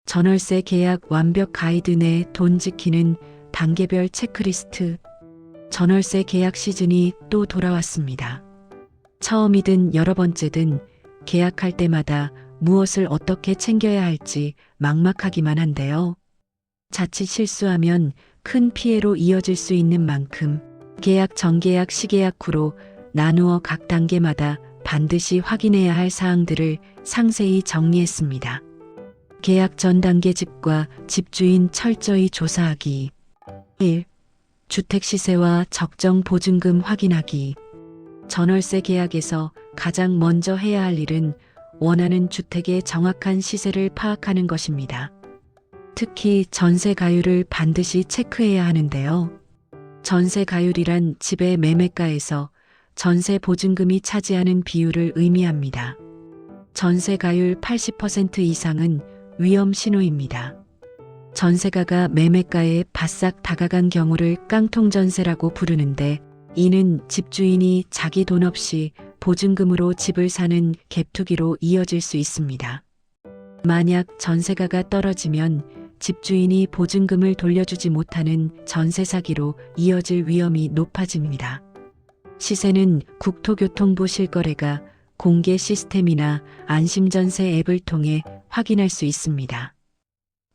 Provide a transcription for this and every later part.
전월세 계약 완벽 가이드 내 돈 지키는 단계별 체크리스트. 전월세 계약 시즌이 또 돌아왔습니다. 처음이든 여러 번째든 계약할 때마다 무엇을 어떻게 챙겨야 할지 막막하기만 한데요. 자칫 실수하면 큰 피해로 이어질 수 있는 만큼 계약 전계약 시계약 후로 나누어 각 단계마다 반드시 확인해야 할 사항들을 상세히 정리했습니다. 계약 전 단계 집과 집주인 철저히 조사하기. 1. 주택 시세와 적정 보증금 확인하기. 전월세 계약에서 가장 먼저 해야 할 일은 원하는 주택의 정확한 시세를 파악하는 것입니다. 특히 전세 가율을 반드시 체크해야 하는데요. 전세 가율이란 집의 매매가에서 전세 보증금이 차지하는 비율을 의미합니다. 전세 가율 80% 이상은 위험 신호입니다. 전세가가 매매가에 바싹 다가간 경우를 깡통전세라고 부르는데, 이는 집주인이 자기 돈 없이 보증금으로 집을 사는 갭투기로 이어질 수 있습니다. 만약 전세가가 떨어지면 집주인이 보증금을 돌려주지 못하는 전세 사기로 이어질 위험이 높아집니다. 시세는 국토교통부 실거래가 공개 시스템이나 안심전세 앱을 통해 확인할 수 있습니다.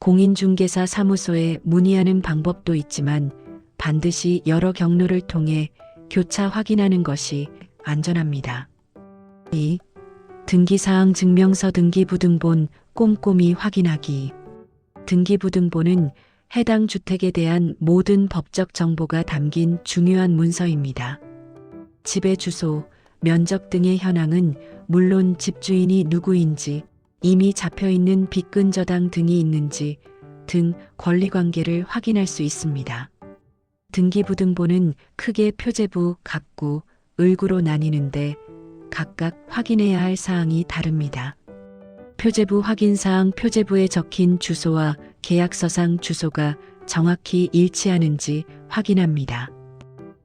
공인중개사 사무소에 문의하는 방법도 있지만 반드시 여러 경로를 통해 교차 확인하는 것이 안전합니다. 2. 등기사항 증명서 등기부등본 꼼꼼히 확인하기. 등기부등본은 해당 주택에 대한 모든 법적 정보가 담긴 중요한 문서입니다. 집의 주소, 면적 등의 현황은 물론 집주인이 누구인지, 이미 잡혀있는 빚근저당 등이 있는지 등 권리관계를 확인할 수 있습니다. 등기부등본은 크게 표제부, 갑구, 을구로 나뉘는데 각각 확인해야 할 사항이 다릅니다. 표제부 확인사항. 표제부에 적힌 주소와 계약서상 주소가 정확히 일치하는지 확인합니다.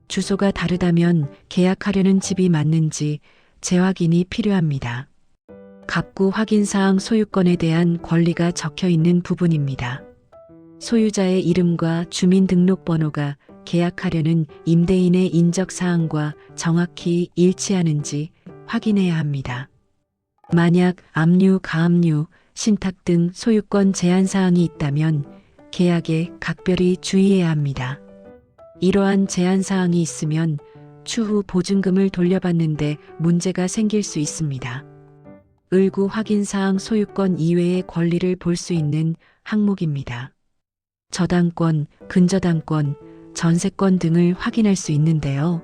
주소가 다르다면 계약하려는 집이 맞는지 재확인이 필요합니다. 갑구 확인사항. 소유권에 대한 권리가 적혀 있는 부분입니다. 소유자의 이름과 주민등록번호가 계약하려는 임대인의 인적사항과 정확히 일치하는지 확인해야 합니다. 만약 압류, 가압류, 신탁 등 소유권 제한사항이 있다면 계약에 각별히 주의해야 합니다. 이러한 제한사항이 있으면 추후 보증금을 돌려받는데 문제가 생길 수 있습니다. 을구 확인사항. 소유권 이외의 권리를 볼 수 있는 항목입니다. 저당권, 근저당권, 전세권 등을 확인할 수 있는데요.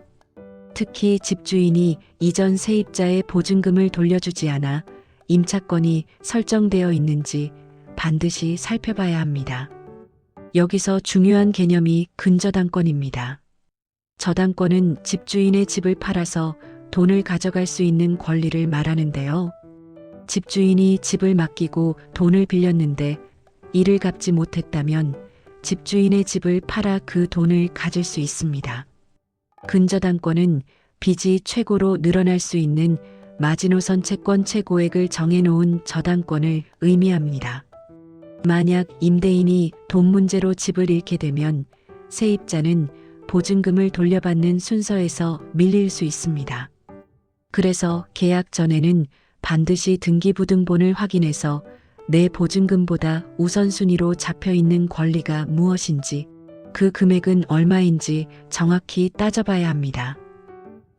특히 집주인이 이전 세입자의 보증금을 돌려주지 않아 임차권이 설정되어 있는지 반드시 살펴봐야 합니다. 여기서 중요한 개념이 근저당권입니다. 저당권은 집주인의 집을 팔아서 돈을 가져갈 수 있는 권리를 말하는데요. 집주인이 집을 맡기고 돈을 빌렸는데 이를 갚지 못했다면 집주인의 집을 팔아 그 돈을 가질 수 있습니다. 근저당권은 빚이 최고로 늘어날 수 있는 마지노선 채권 최고액을 정해놓은 저당권을 의미합니다. 만약 임대인이 돈 문제로 집을 잃게 되면 세입자는 보증금을 돌려받는 순서에서 밀릴 수 있습니다. 그래서 계약 전에는 반드시 등기부등본을 확인해서 내 보증금보다 우선순위로 잡혀있는 권리가 무엇인지, 그 금액은 얼마인지 정확히 따져봐야 합니다.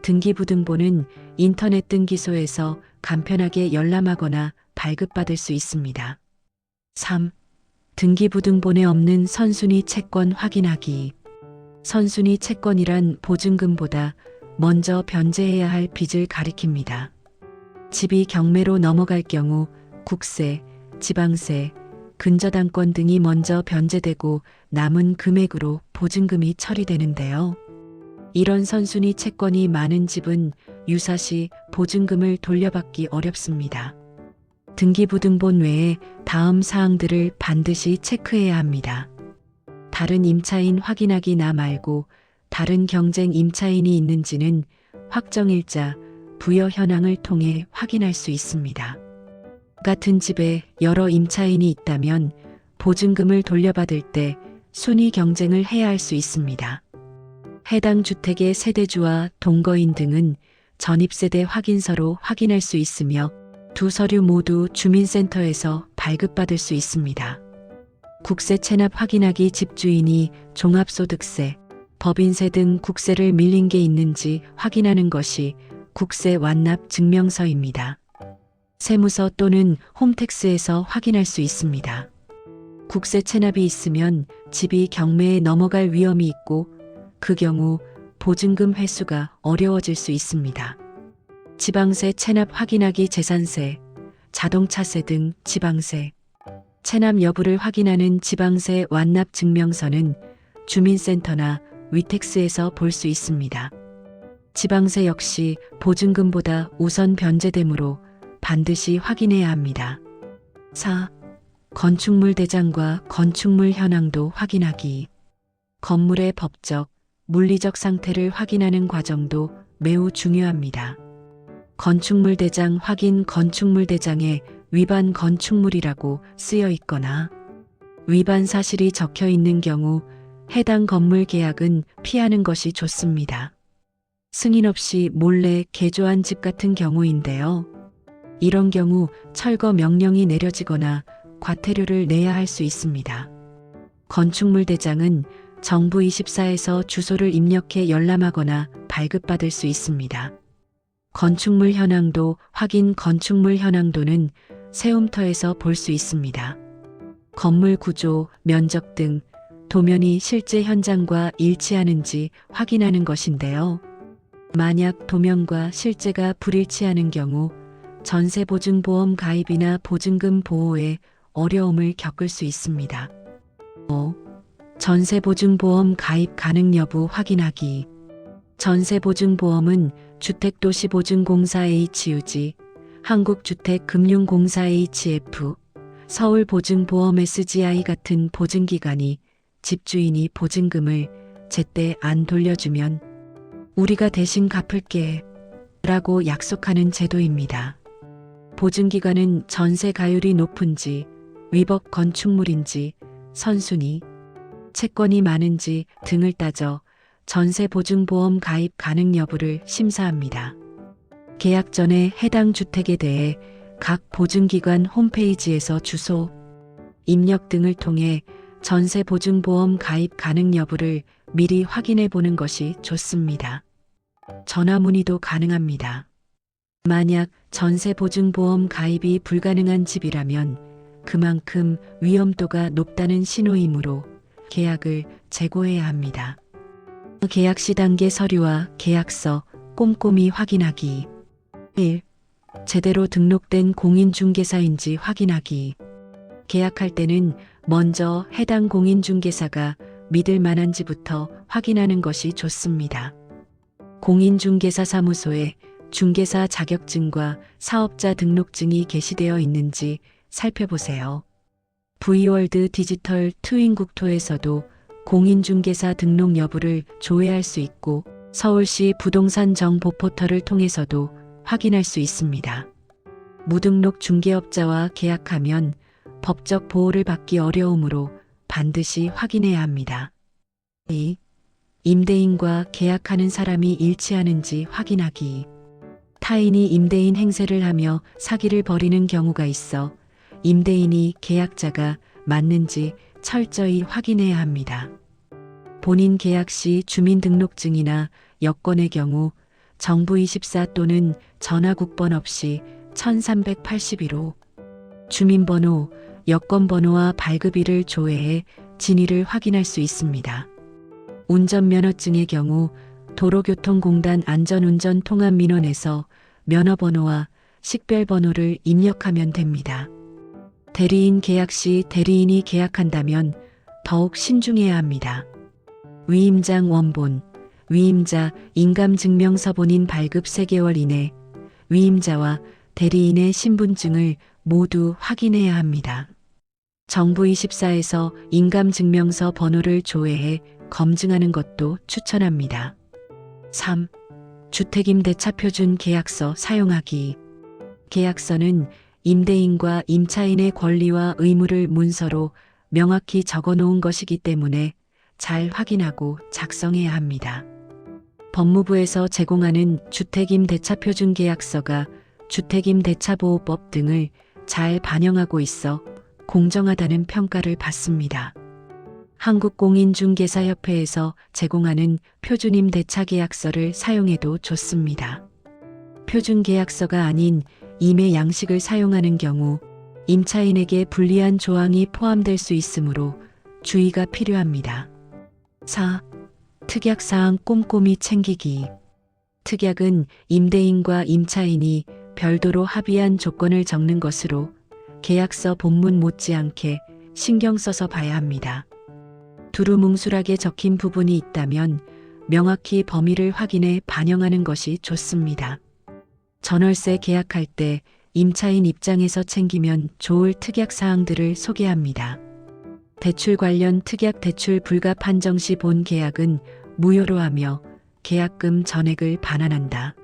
등기부등본은 인터넷 등기소에서 간편하게 열람하거나 발급받을 수 있습니다. 3. 등기부등본에 없는 선순위 채권 확인하기. 선순위 채권이란 보증금보다 먼저 변제해야 할 빚을 가리킵니다. 집이 경매로 넘어갈 경우 국세, 지방세, 근저당권 등이 먼저 변제되고 남은 금액으로 보증금이 처리되는데요. 이런 선순위 채권이 많은 집은 유사시 보증금을 돌려받기 어렵습니다. 등기부등본 외에 다음 사항들을 반드시 체크해야 합니다. 다른 임차인 확인하기나 말고 다른 경쟁 임차인이 있는지는 확정일자, 부여 현황을 통해 확인할 수 있습니다. 같은 집에 여러 임차인이 있다면 보증금을 돌려받을 때 순위 경쟁을 해야 할 수 있습니다. 해당 주택의 세대주와 동거인 등은 전입세대 확인서로 확인할 수 있으며 두 서류 모두 주민센터에서 발급받을 수 있습니다. 국세 체납 확인하기 집주인이 종합소득세, 법인세 등 국세를 밀린 게 있는지 확인하는 것이 국세 완납 증명서입니다. 세무서 또는 홈택스에서 확인할 수 있습니다. 국세 체납이 있으면 집이 경매에 넘어갈 위험이 있고 그 경우 보증금 회수가 어려워질 수 있습니다. 지방세 체납 확인하기 재산세, 자동차세 등 지방세, 체납 여부를 확인하는 지방세 완납 증명서는 주민센터나 위택스에서 볼 수 있습니다. 지방세 역시 보증금보다 우선 변제되므로 반드시 확인해야 합니다. 4. 건축물 대장과 건축물 현황도 확인하기. 건물의 법적, 물리적 상태를 확인하는 과정도 매우 중요합니다. 건축물 대장 확인 건축물 대장에 위반 건축물이라고 쓰여 있거나 위반 사실이 적혀 있는 경우 해당 건물 계약은 피하는 것이 좋습니다. 승인 없이 몰래 개조한 집 같은 경우인데요. 이런 경우 철거 명령이 내려지거나 과태료를 내야 할 수 있습니다. 건축물 대장은 정부 24에서 주소를 입력해 열람하거나 발급받을 수 있습니다. 건축물 현황도 확인 건축물 현황도는 세움터에서 볼 수 있습니다. 건물 구조, 면적 등 도면이 실제 현장과 일치하는지 확인하는 것인데요. 만약 도면과 실제가 불일치하는 경우 전세보증보험 가입이나 보증금 보호에 어려움을 겪을 수 있습니다. 5. 전세보증보험 가입 가능 여부 확인하기. 전세보증보험은 주택도시보증공사 HUG, 한국주택금융공사 HF, 서울보증보험 SGI 같은 보증기관이 집주인이 보증금을 제때 안 돌려주면 우리가 대신 갚을게 라고 약속하는 제도입니다. 보증기관은 전세 가율이 높은지, 위법 건축물인지, 선순위, 채권이 많은지 등을 따져 전세보증보험 가입 가능 여부를 심사합니다. 계약 전에 해당 주택에 대해 각 보증기관 홈페이지에서 주소, 입력 등을 통해 전세보증보험 가입 가능 여부를 미리 확인해 보는 것이 좋습니다. 전화 문의도 가능합니다. 만약 전세보증보험 가입이 불가능한 집이라면 그만큼 위험도가 높다는 신호이므로 계약을 재고해야 합니다. 계약 시 단계 서류와 계약서 꼼꼼히 확인하기. 1. 제대로 등록된 공인중개사인지 확인하기. 계약할 때는 먼저 해당 공인중개사가 믿을 만한지부터 확인하는 것이 좋습니다. 공인중개사 사무소에 중개사 자격증과 사업자 등록증이 게시되어 있는지 살펴보세요. V월드 디지털 트윈 국토에서도 공인중개사 등록 여부를 조회할 수 있고 서울시 부동산 정보 포털을 통해서도 확인할 수 있습니다. 무등록 중개업자와 계약하면 법적 보호를 받기 어려우므로 반드시 확인해야 합니다. 2. 임대인과 계약하는 사람이 일치하는지 확인하기. 타인이 임대인 행세를 하며 사기를 벌이는 경우가 있어 임대인이 계약자가 맞는지 철저히 확인해야 합니다. 본인 계약 시 주민등록증이나 여권의 경우 정부24 또는 전화국번 없이 1381호, 주민번호, 여권번호와 발급일을 조회해 진위를 확인할 수 있습니다. 운전면허증의 경우 도로교통공단 안전운전 통합민원에서 면허번호와 식별번호를 입력하면 됩니다. 대리인 계약 시 대리인이 계약한다면 더욱 신중해야 합니다. 위임장 원본, 위임자 인감증명서 본인 발급 3개월 이내 위임자와 대리인의 신분증을 모두 확인해야 합니다. 정부24에서 인감증명서 번호를 조회해 검증하는 것도 추천합니다. 3. 주택임대차 표준 계약서 사용하기. 계약서는 임대인과 임차인의 권리와 의무를 문서로 명확히 적어 놓은 것이기 때문에 잘 확인하고 작성해야 합니다. 법무부에서 제공하는 주택임대차표준계약서가 주택임대차보호법 등을 잘 반영하고 있어 공정하다는 평가를 받습니다. 한국공인중개사협회에서 제공하는 표준임대차계약서를 사용해도 좋습니다. 표준계약서가 아닌 임의 양식을 사용하는 경우 임차인에게 불리한 조항이 포함될 수 있으므로 주의가 필요합니다. 4. 특약사항 꼼꼼히 챙기기. 특약은 임대인과 임차인이 별도로 합의한 조건을 적는 것으로 계약서 본문 못지않게 신경 써서 봐야 합니다. 두루뭉술하게 적힌 부분이 있다면 명확히 범위를 확인해 반영하는 것이 좋습니다. 전월세 계약할 때 임차인 입장에서 챙기면 좋을 특약사항들을 소개합니다. 대출 관련 특약 대출 불가 판정 시 본 계약은 무효로 하며 계약금 전액을 반환한다.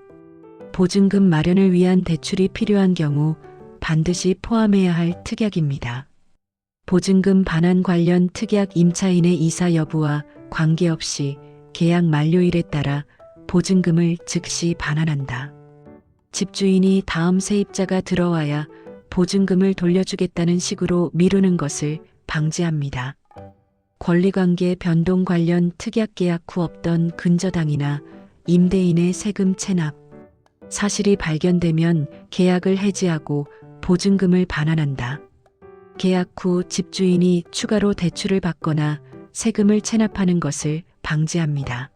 보증금 마련을 위한 대출이 필요한 경우 반드시 포함해야 할 특약입니다. 보증금 반환 관련 특약 임차인의 이사 여부와 관계없이 계약 만료일에 따라 보증금을 즉시 반환한다. 집주인이 다음 세입자가 들어와야 보증금을 돌려주겠다는 식으로 미루는 것을 방지합니다. 권리관계 변동 관련 특약 계약 후 없던 근저당이나 임대인의 세금 체납 사실이 발견되면 계약을 해지하고 보증금을 반환한다. 계약 후 집주인이 추가로 대출을 받거나 세금을 체납하는 것을 방지합니다.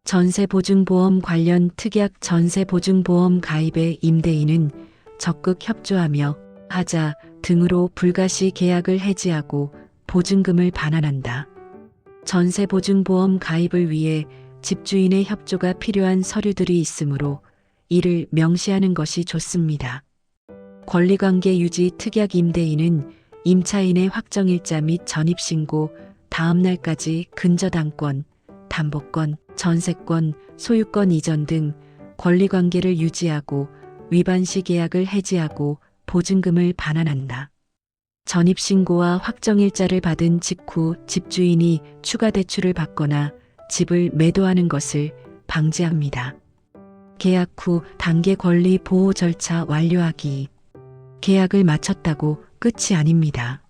전세보증보험 관련 특약 전세보증보험 가입에 임대인은 적극 협조하며 하자 등으로 불가시 계약을 해지하고 보증금을 반환한다. 전세보증보험 가입을 위해 집주인의 협조가 필요한 서류들이 있으므로 이를 명시하는 것이 좋습니다. 권리관계 유지 특약 임대인은 임차인의 확정일자 및 전입신고 다음 날까지 근저당권, 담보권, 전세권, 소유권 이전 등 권리관계를 유지하고 위반 시 계약을 해지하고 보증금을 반환한다. 전입신고와 확정일자를 받은 직후 집주인이 추가 대출을 받거나 집을 매도하는 것을 방지합니다. 계약 후 단계 권리 보호 절차 완료하기. 계약을 마쳤다고 끝이 아닙니다.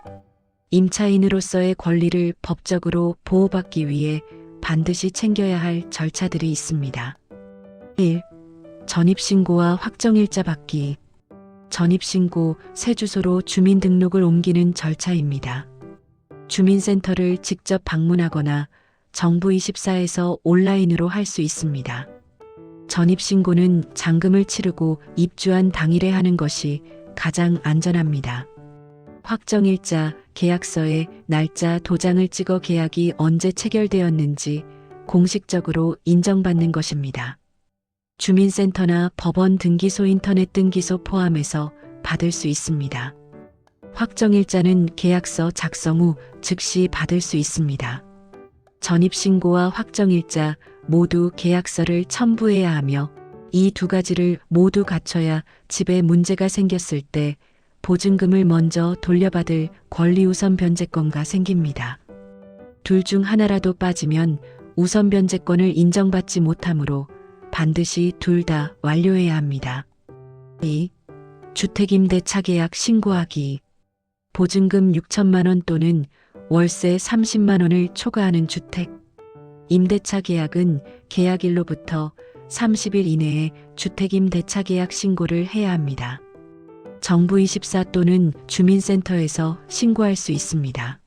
임차인으로서의 권리를 법적으로 보호받기 위해 반드시 챙겨야 할 절차들이 있습니다. 1. 전입신고와 확정일자 받기. 전입신고, 새 주소로 주민등록을 옮기는 절차입니다. 주민센터를 직접 방문하거나 정부24에서 온라인으로 할 수 있습니다. 전입신고는 잔금을 치르고 입주한 당일에 하는 것이 가장 안전합니다. 확정일자, 계약서에 날짜 도장을 찍어 계약이 언제 체결되었는지 공식적으로 인정받는 것입니다. 주민센터나 법원 등기소 인터넷 등기소 포함해서 받을 수 있습니다. 확정일자는 계약서 작성 후 즉시 받을 수 있습니다. 전입신고와 확정일자 모두 계약서를 첨부해야 하며 이 두 가지를 모두 갖춰야 집에 문제가 생겼을 때 보증금을 먼저 돌려받을 권리우선 변제권가 생깁니다. 둘 중 하나라도 빠지면 우선 변제권을 인정받지 못하므로 반드시 둘 다 완료해야 합니다. 2. 주택임대차 계약 신고하기. 보증금 6천만 원 또는 월세 30만 원을 초과하는 주택. 임대차 계약은 계약일로부터 30일 이내에 주택임대차 계약 신고를 해야 합니다. 정부24 또는 주민센터에서 신고할 수 있습니다.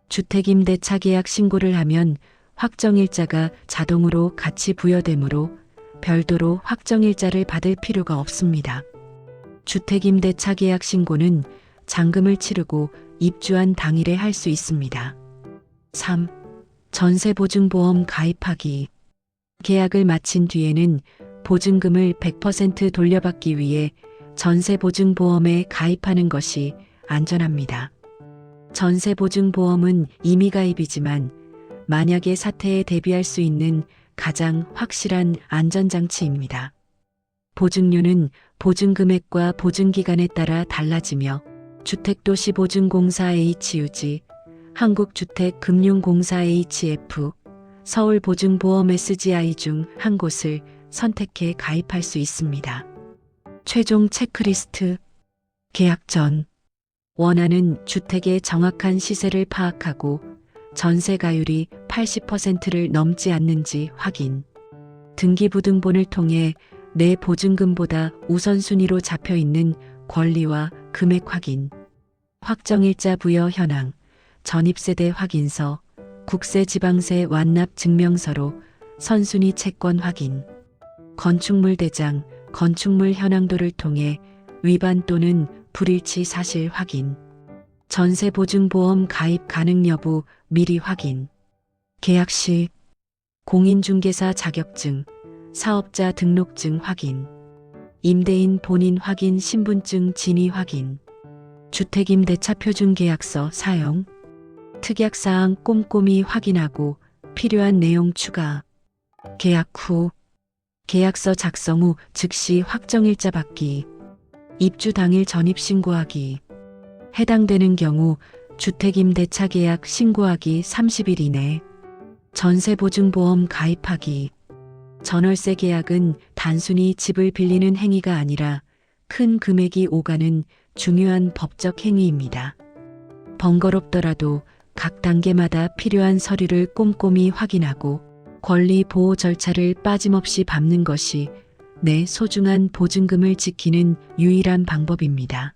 주택임대차 계약 신고를 하면 확정일자가 자동으로 같이 부여되므로 별도로 확정일자를 받을 필요가 없습니다. 주택임대차 계약 신고는 잔금을 치르고 입주한 당일에 할 수 있습니다. 3. 전세보증보험 가입하기. 계약을 마친 뒤에는 보증금을 100% 돌려받기 위해 전세보증보험에 가입하는 것이 안전합니다. 전세보증보험은 임의가입이지만 만약의 사태에 대비할 수 있는 가장 확실한 안전장치입니다. 보증료는 보증금액과 보증기간에 따라 달라지며 주택도시보증공사 HUG, 한국주택금융공사 HF, 서울보증보험 SGI 중 한 곳을 선택해 가입할 수 있습니다. 최종 체크리스트. 계약 전 원하는 주택의 정확한 시세를 파악하고 전세가율이 80%를 넘지 않는지 확인. 등기부등본을 통해 내 보증금보다 우선순위로 잡혀 있는 권리와 금액 확인. 확정일자 부여 현황, 전입세대 확인서, 국세지방세 완납 증명서로 선순위 채권 확인. 건축물 대장, 건축물 현황도를 통해 위반 또는 불일치 사실 확인. 전세보증보험 가입 가능 여부 미리 확인. 계약 시 공인중개사 자격증, 사업자 등록증 확인. 임대인 본인 확인 신분증 진위 확인. 주택임대차 표준계약서 사용. 특약사항 꼼꼼히 확인하고 필요한 내용 추가. 계약 후 계약서 작성 후 즉시 확정일자 받기. 입주 당일 전입신고하기. 해당되는 경우 주택임대차 계약 신고하기 30일 이내. 전세보증보험 가입하기. 전월세 계약은 단순히 집을 빌리는 행위가 아니라 큰 금액이 오가는 중요한 법적 행위입니다. 번거롭더라도 각 단계마다 필요한 서류를 꼼꼼히 확인하고 권리 보호 절차를 빠짐없이 밟는 것이 내 소중한 보증금을 지키는 유일한 방법입니다.